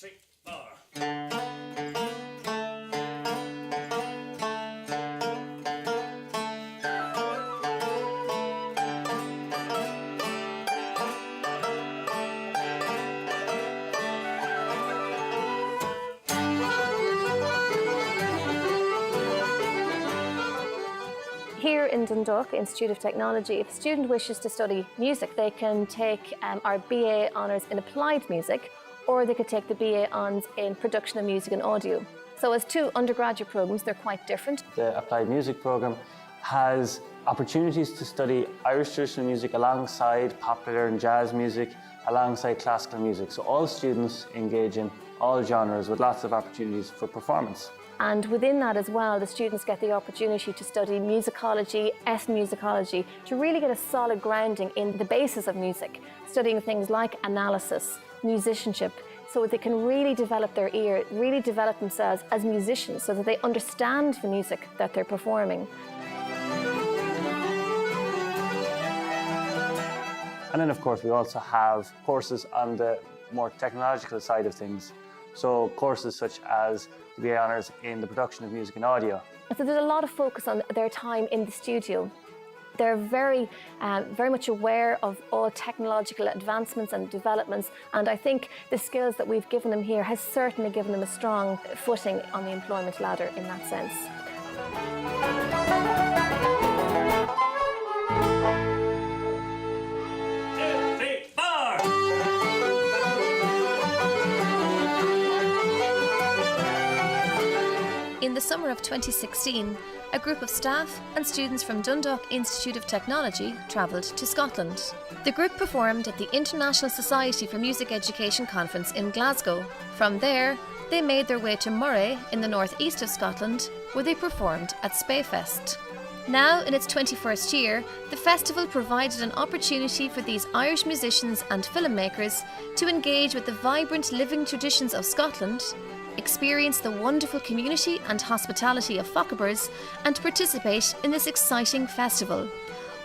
3, 4. Here in Dundalk Institute of Technology, if a student wishes to study music, they can take our BA Honours in Applied Music, or they could take the BA Honours in Production of Music and Audio. So as two undergraduate programmes, they're quite different. The Applied Music programme has opportunities to study Irish traditional music alongside popular and jazz music, alongside classical music. So all students engage in all genres with lots of opportunities for performance. And within that as well, the students get the opportunity to study musicology, ethnomusicology, to really get a solid grounding in the basis of music, studying things like analysis, musicianship, so that they can really develop their ear, really develop themselves as musicians, so that they understand the music that they're performing. And then, of course, we also have courses on the more technological side of things. So courses such as the BA Honours in the Production of Music and Audio. So there's a lot of focus on their time in the studio. They're very much aware of all technological advancements and developments, and I think the skills that we've given them here has certainly given them a strong footing on the employment ladder in that sense. In the summer of 2016, a group of staff and students from Dundalk Institute of Technology travelled to Scotland. The group performed at the International Society for Music Education Conference in Glasgow. From there, they made their way to Moray in the northeast of Scotland, where they performed at Speyfest. Now, in its 21st year, the festival provided an opportunity for these Irish musicians and filmmakers to engage with the vibrant living traditions of Scotland, experience the wonderful community and hospitality of Fockabers, and participate in this exciting festival.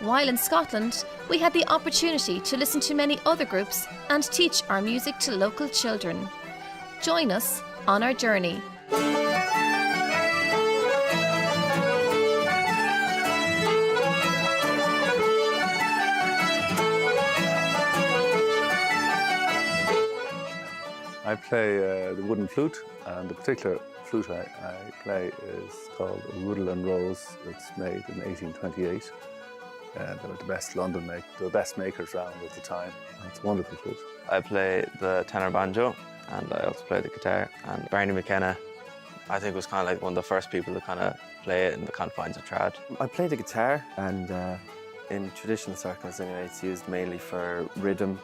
While in Scotland, we had the opportunity to listen to many other groups and teach our music to local children. Join us on our journey. I play the wooden flute, and the particular flute I play is called a Woodland Rose. It's made in 1828. They were the best makers around at the time. It's a wonderful flute. I play the tenor banjo, and I also play the guitar. And Barney McKenna, I think, was kind of like one of the first people to kind of play it in the confines of trad. I play the guitar, and in traditional circles anyway, it's used mainly for rhythm,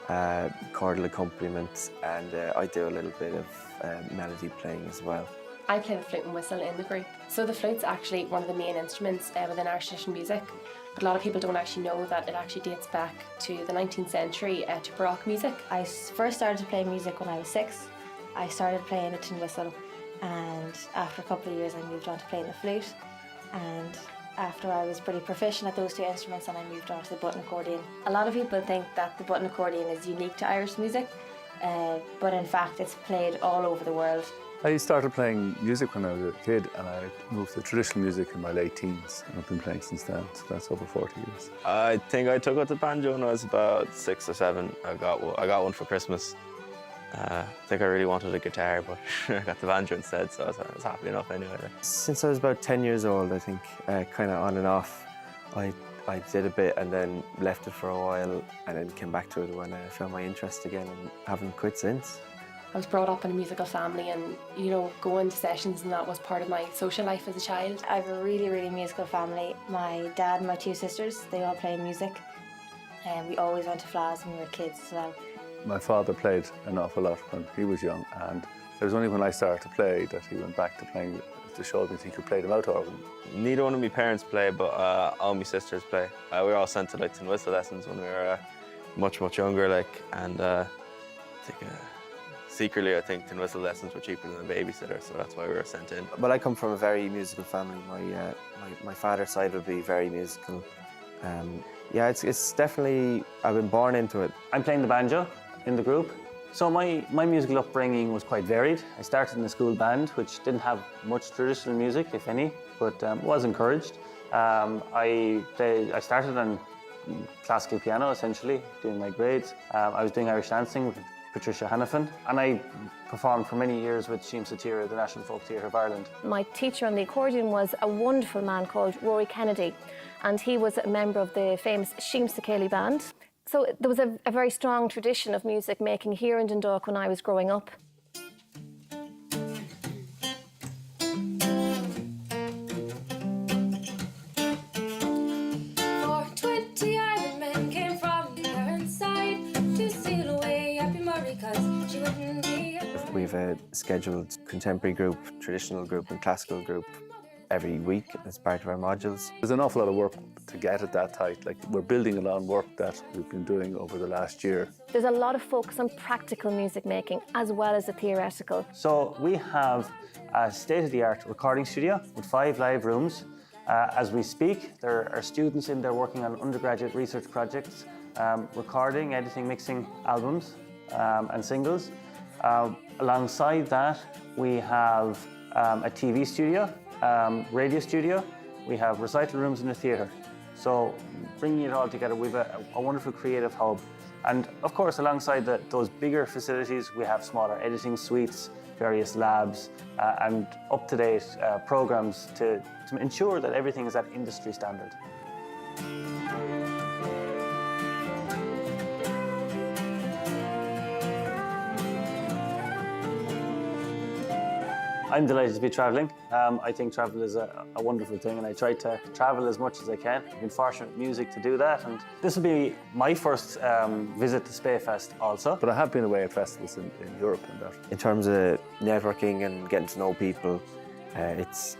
chordal accompaniment, and I do a little bit of melody playing as well. I play the flute and whistle in the group. So the flute's actually one of the main instruments within Irish traditional music, but a lot of people don't actually know that it actually dates back to the 19th century to Baroque music. I first started to play music when I was 6. I started playing the tin whistle, and after a couple of years I moved on to playing the flute, and after I was pretty proficient at those two instruments, and I moved on to the button accordion. A lot of people think that the button accordion is unique to Irish music, but in fact it's played all over the world. I started playing music when I was a kid, and I moved to traditional music in my late teens, and I've been playing since then, so that's over 40 years. I think I took up the banjo when I was about 6 or 7. I got one for Christmas. I think I really wanted a guitar, but I got the banjo instead, so I was happy enough anyway. Since I was about 10 years old, I think, kind of on and off, I did a bit and then left it for a while, and then came back to it when I found my interest again, and haven't quit since. I was brought up in a musical family, and going to sessions and that was part of my social life as a child. I have a really, really musical family. My dad and my 2 sisters, they all play music, and we always went to Flas when we were kids as well. My father played an awful lot when he was young, and it was only when I started to play that he went back to playing, to show me he could play the mouth organ. Neither one of my parents play, but all my sisters play. We were all sent to like tin whistle lessons when we were much younger, and I think secretly I think tin whistle lessons were cheaper than a babysitter, so that's why we were sent in. Well, I come from a very musical family. My father's side would be very musical. Yeah, it's definitely, I've been born into it. I'm playing the banjo in the group, So my musical upbringing was quite varied. I started in a school band, which didn't have much traditional music, if any, but was encouraged. I started on classical piano, essentially, doing my grades. I was doing Irish dancing with Patricia Hannafin, and I performed for many years with Siam Satira, the National Folk Theatre of Ireland. My teacher on the accordion was a wonderful man called Rory Kennedy, and he was a member of the famous Siam Satira band. So there was a very strong tradition of music making here in Dundalk when I was growing up. We have a scheduled contemporary group, traditional group and classical group every week as part of our modules. There's an awful lot of work to get it that tight. Like, we're building it on work that we've been doing over the last year. There's a lot of focus on practical music making as well as the theoretical. So we have a state-of-the-art recording studio with 5 live rooms. As we speak, there are students in there working on undergraduate research projects, recording, editing, mixing albums and singles. Alongside that, we have a TV studio, radio studio, we have recital rooms in the theatre. So bringing it all together, we've a wonderful creative hub. And of course, alongside those bigger facilities, we have smaller editing suites, various labs, and up-to-date programs to ensure that everything is at industry standard. I'm delighted to be travelling. I think travel is a wonderful thing, and I try to travel as much as I can. I've been fortunate with music to do that, and this will be my first visit to Speyfest also. But I have been away at festivals in Europe and that. In terms of networking and getting to know people, it's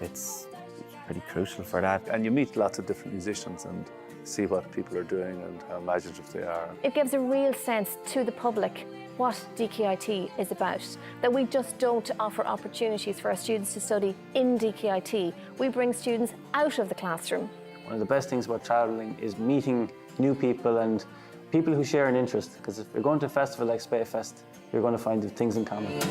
pretty crucial for that. And you meet lots of different musicians and see what people are doing and how imaginative they are. It gives a real sense to the public what DKIT is about, that we just don't offer opportunities for our students to study in DKIT. We bring students out of the classroom. One of the best things about travelling is meeting new people and people who share an interest, because if you're going to a festival like Speyfest, you're going to find things in common.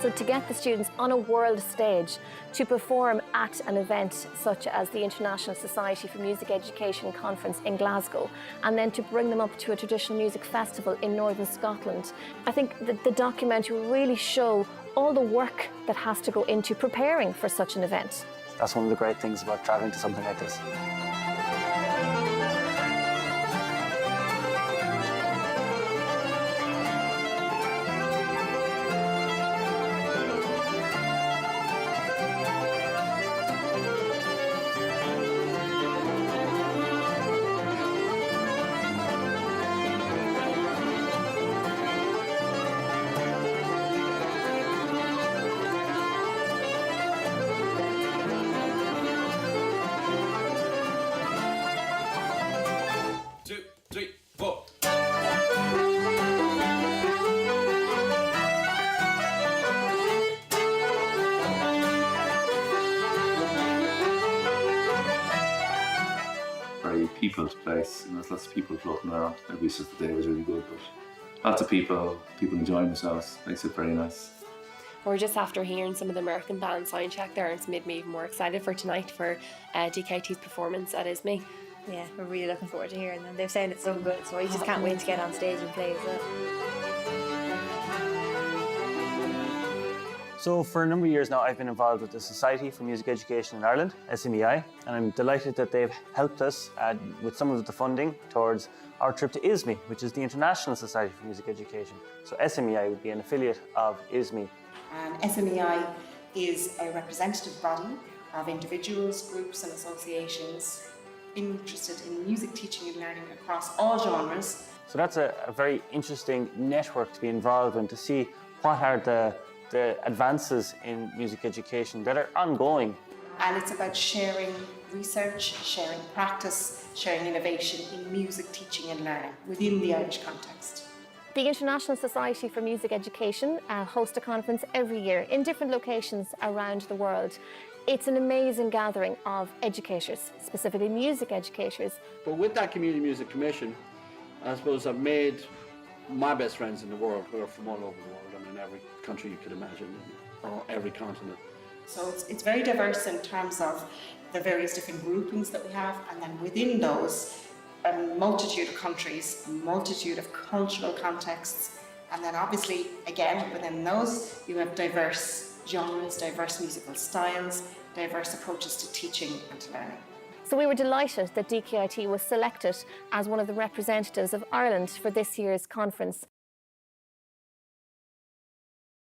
So to get the students on a world stage to perform at an event such as the International Society for Music Education Conference in Glasgow, and then to bring them up to a traditional music festival in Northern Scotland, I think that the documentary will really show all the work that has to go into preparing for such an event. That's one of the great things about travelling to something like this. People's place, and there's lots of people floating around. Maybe it's just the day was really good, but lots of people enjoying themselves. Makes it very nice. We're just after hearing some of the American band sound check there, and it's made me even more excited for tonight for DKIT's performance at ISME. Yeah, we're really looking forward to hearing them. They've sounded so good, so I just can't wait to get on stage and play as well. So for a number of years now, I've been involved with the Society for Music Education in Ireland, SMEI, and I'm delighted that they've helped us with some of the funding towards our trip to ISME, which is the International Society for Music Education. So SMEI would be an affiliate of ISME. And SMEI is a representative body of individuals, groups and associations interested in music teaching and learning across all genres. So that's a very interesting network to be involved in, to see what are the advances in music education that are ongoing. And it's about sharing research, sharing practice, sharing innovation in music teaching and learning within the Irish context. The International Society for Music Education hosts a conference every year in different locations around the world. It's an amazing gathering of educators, specifically music educators. But with that Community Music Commission, I suppose I've made my best friends in the world who are from all over the world. I mean, every country you could imagine, or every continent. So it's very diverse in terms of the various different groupings that we have, and then within those, a multitude of countries, a multitude of cultural contexts, and then obviously, again, within those, you have diverse genres, diverse musical styles, diverse approaches to teaching and to learning. So we were delighted that DKIT was selected as one of the representatives of Ireland for this year's conference.